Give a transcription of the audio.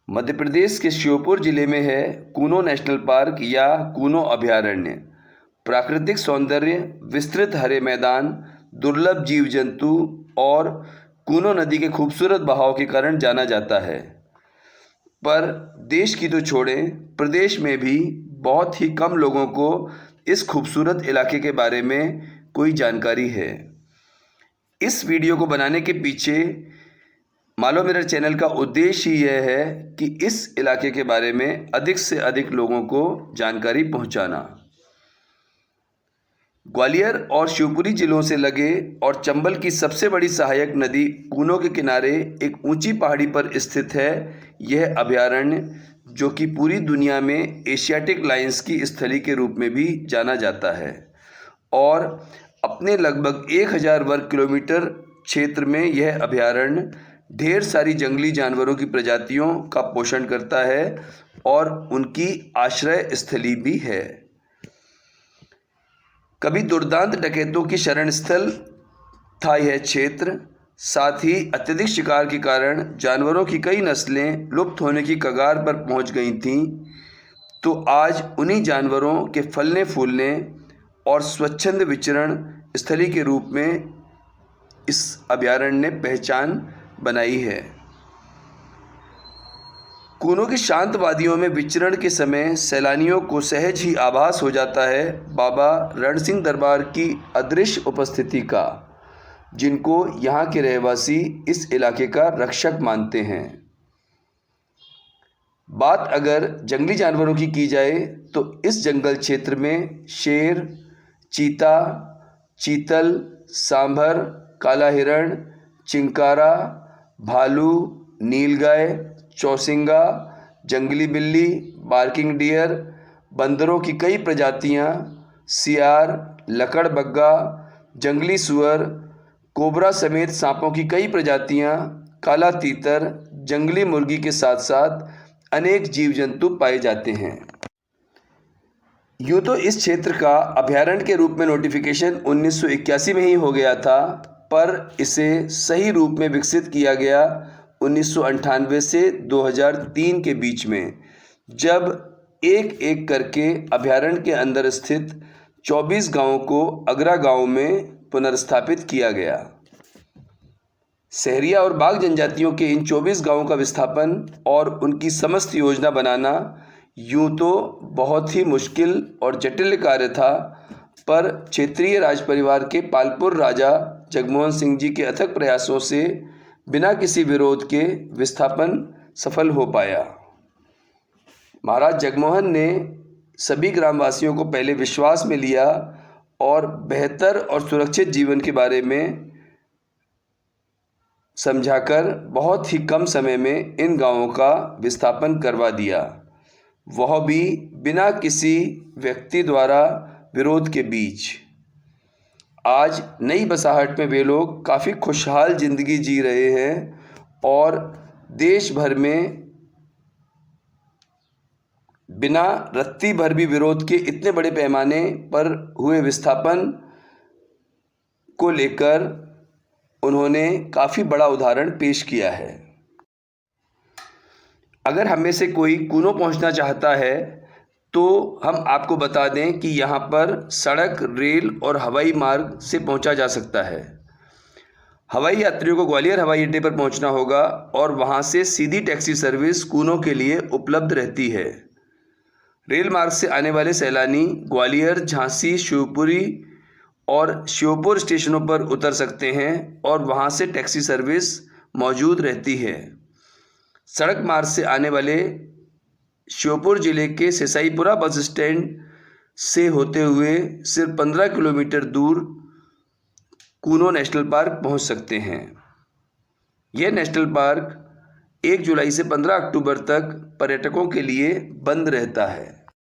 मध्य प्रदेश के श्योपुर जिले में है कूनो नेशनल पार्क या कूनो अभयारण्य। प्राकृतिक सौंदर्य, विस्तृत हरे मैदान, दुर्लभ जीव जंतु और कूनो नदी के खूबसूरत बहाव के कारण जाना जाता है। पर देश की तो छोड़ें, प्रदेश में भी बहुत ही कम लोगों को इस खूबसूरत इलाके के बारे में कोई जानकारी है। इस वीडियो को बनाने के पीछे मालो मिरर चैनल का उद्देश्य ही यह है कि इस इलाके के बारे में अधिक से अधिक लोगों को जानकारी पहुंचाना। ग्वालियर और शिवपुरी जिलों से लगे और चंबल की सबसे बड़ी सहायक नदी कूनो के किनारे एक ऊंची पहाड़ी पर स्थित है यह अभयारण्य, जो कि पूरी दुनिया में एशियाटिक लायंस की स्थली के रूप में भी जाना जाता है और अपने लगभग 1000 वर्ग किलोमीटर क्षेत्र में यह अभयारण्य ढेर सारी जंगली जानवरों की प्रजातियों का पोषण करता है और उनकी आश्रय स्थली भी है। कभी दुर्दांत डकैतों की शरण स्थल था यह क्षेत्र। साथ ही अत्यधिक शिकार के कारण जानवरों की कई नस्लें लुप्त होने की कगार पर पहुंच गई थीं। तो आज उन्हीं जानवरों के फलने फूलने और स्वच्छंद विचरण स्थली के रूप में इस अभयारण्य ने पहचान बनाई है। कूनो की शांत वादियों में विचरण के समय सैलानियों को सहज ही आभास हो जाता है बाबा रण सिंह दरबार की अदृश्य उपस्थिति का, जिनको यहाँ के रहवासी इस इलाके का रक्षक मानते हैं। बात अगर जंगली जानवरों की जाए तो इस जंगल क्षेत्र में शेर, चीता, चीतल, सांभर, काला हिरण, चिंकारा, भालू, नीलगाय, चौसिंगा, जंगली बिल्ली, बार्किंग डियर, बंदरों की कई प्रजातियां, सियार, लकड़बग्गा, जंगली सुअर, कोबरा समेत सांपों की कई प्रजातियां, काला तीतर, जंगली मुर्गी के साथ साथ अनेक जीव जंतु पाए जाते हैं। यूँ तो इस क्षेत्र का अभयारण्य के रूप में नोटिफिकेशन 1981 में ही हो गया था, पर इसे सही रूप में विकसित किया गया 1998 से 2003 के बीच में, जब एक एक करके अभयारण्य के अंदर स्थित 24 गांवों को अगरा गांव में पुनर्स्थापित किया गया। सहरिया और बाघ जनजातियों के इन 24 गांवों का विस्थापन और उनकी समस्त योजना बनाना यूँ तो बहुत ही मुश्किल और जटिल कार्य था, पर क्षेत्रीय राज परिवार के पालपुर राजा जगमोहन सिंह जी के अथक प्रयासों से बिना किसी विरोध के विस्थापन सफल हो पाया। महाराज जगमोहन ने सभी ग्रामवासियों को पहले विश्वास में लिया और बेहतर और सुरक्षित जीवन के बारे में समझाकर बहुत ही कम समय में इन गांवों का विस्थापन करवा दिया, वह भी बिना किसी व्यक्ति द्वारा विरोध के बीच। आज नई बसाहट में वे लोग काफ़ी खुशहाल ज़िंदगी जी रहे हैं और देश भर में बिना रत्ती भर भी विरोध के इतने बड़े पैमाने पर हुए विस्थापन को लेकर उन्होंने काफ़ी बड़ा उदाहरण पेश किया है। अगर हम में से कोई कूनो पहुंचना चाहता है तो हम आपको बता दें कि यहाँ पर सड़क, रेल और हवाई मार्ग से पहुँचा जा सकता है। हवाई यात्रियों को ग्वालियर हवाई अड्डे पर पहुँचना होगा और वहाँ से सीधी टैक्सी सर्विस कूनो के लिए उपलब्ध रहती है। रेल मार्ग से आने वाले सैलानी ग्वालियर, झांसी, शिवपुरी और श्योपुर स्टेशनों पर उतर सकते हैं और वहाँ से टैक्सी सर्विस मौजूद रहती है। सड़क मार्ग से आने वाले श्योपुर जिले के सिसाईपुरा बस स्टैंड से होते हुए सिर्फ 15 किलोमीटर दूर कूनो नेशनल पार्क पहुंच सकते हैं। यह नेशनल पार्क 1 जुलाई से 15 अक्टूबर तक पर्यटकों के लिए बंद रहता है।